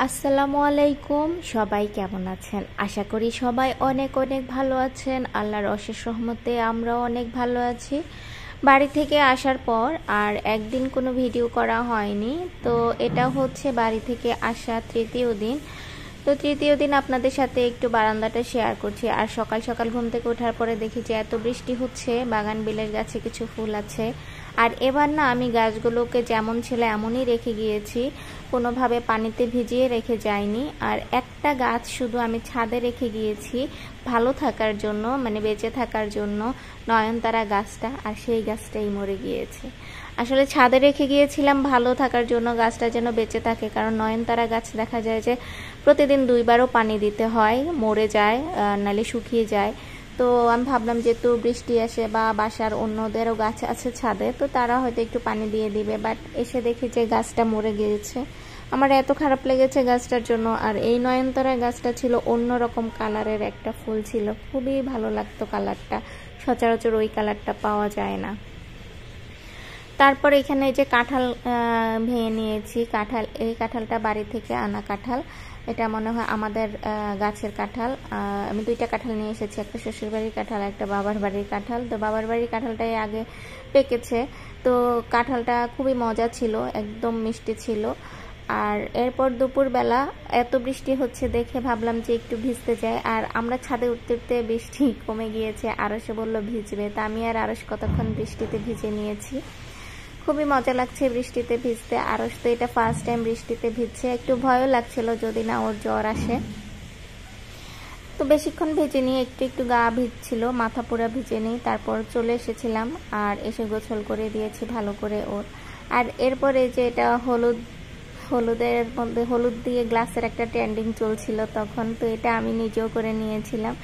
আসসালামু আলাইকুম। সবাই কেমন আছেন? আশা করি সবাই অনেক অনেক ভালো আছেন। আল্লাহর অশেষ রহমতে আমরাও অনেক ভালো আছি। বাড়ি থেকে আসার পর আর একদিন কোনো ভিডিও করা হয়নি, তো এটা হচ্ছে বাড়ি থেকে আসা তৃতীয় দিন। তো তৃতীয় দিন আপনাদের সাথে একটু বারান্দাটা শেয়ার করছি। আর সকাল সকাল ঘুম থেকে ওঠার পরে দেখি যে এত বৃষ্টি হচ্ছে, বাগান বিলাস গাছে কিছু ফুল আছে। আর এবার না আমি গাছগুলোকে যেমন ছিল এমনই রেখে গিয়েছি, কোনোভাবে পানিতে ভিজিয়ে রেখে যাইনি। আর একটা গাছ শুধু আমি ছাদে রেখে গিয়েছি ভালো থাকার জন্য, মানে বেঁচে থাকার জন্য, নয়নতারা গাছটা। আর সেই গাছটাই মরে গিয়েছে। আসলে ছাদে রেখে গিয়েছিলাম ভালো থাকার জন্য, গাছটা যেন বেঁচে থাকে, কারণ নয়নতারা গাছ দেখা যায় যে প্রতিদিন 2বারও পানি দিতে হয়, মরে যায় নালে শুকিয়ে যায়। তো আমি ভাবলাম যেহেতু বৃষ্টি আসে বা বাসার অন্যদেরও গাছ আছে ছাদে, তো তারা হয়তো একটু পানি দিয়ে দিবে। বাট এসে দেখি যে গাছটা মরে গিয়েছে। আমার এত খারাপ লেগেছে গাছটার জন্য। আর এই নয়নতারা গাছটা ছিল অন্যরকম কালারের একটা ফুল ছিল, খুবই ভালো লাগতো কালারটা। সচরাচর ওই কালারটা পাওয়া যায় না। তারপর এখানে এই যে কাঁঠাল ভেঙে নিয়েছি। এই কাঁঠালটা বাড়ি থেকে আনা কাঁঠাল। এটা মনে হয় আমাদের গাছের কাঁঠাল। আমি 2টা কাঁঠাল নিয়ে এসেছি, একটা শ্বশুর বাড়ির কাঁঠাল, একটা বাবার বাড়ির কাঁঠাল। তো বাবার বাড়ির কাঁঠালটাই আগে পেকেছে। তো কাঁঠালটা খুবই মজা ছিল, একদম মিষ্টি ছিল। আর এরপর দুপুরবেলা এত বৃষ্টি হচ্ছে দেখে ভাবলাম যে একটু ভিজতে যাই। আর আমরা ছাদে উঠতে উঠতে বৃষ্টি কমে গিয়েছে, আরশে বললো ভিজবে, তা আমি আর আরশ কতক্ষণ বৃষ্টিতে ভিজে নিয়েছি। খুবই মজা লাগছে বৃষ্টিতে ভিজতে। আরশ তো এটা ফার্স্ট টাইম বৃষ্টিতে ভিজছে, একটু ভয়ও লাগছিল যদি না ওর জ্বর আসে। তো বেশিক্ষণ ভেজে নিয়ে একটু একটু গা ভিজছিল, মাথা পুরা ভিজে নিই। তারপর চলে এসেছিলাম আর এসে গোসল করে দিয়েছি ভালো করে ওর। আর এরপরে যে এটা হলুদের মধ্যে হলুদ দিয়ে গ্লাসের একটা ট্রেন্ডিং চলছিল তখন, তো এটা আমি নিজেও করে নিয়েছিলাম।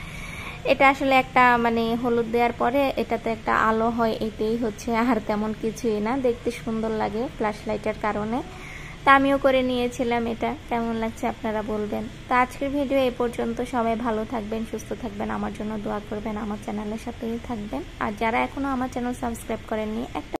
এটা আসলে একটা মানে হলুদ দেওয়ার পরে এটাতে একটা আলো হয়, এটাই হচ্ছে, আর তেমন কিছুই না, দেখতে সুন্দর লাগে ফ্ল্যাশ লাইটের কারণে। তা আমিও করে নিয়েছিলাম। এটা কেমন লাগছে আপনারা বলবেন। তো আজকের ভিডিও এই পর্যন্ত। সবাই ভালো থাকবেন, সুস্থ থাকবেন, আমার জন্য দোয়া করবেন, আমার চ্যানেলের সাথেই থাকবেন। আর যারা এখনো আমার চ্যানেল সাবস্ক্রাইব করেননি একটা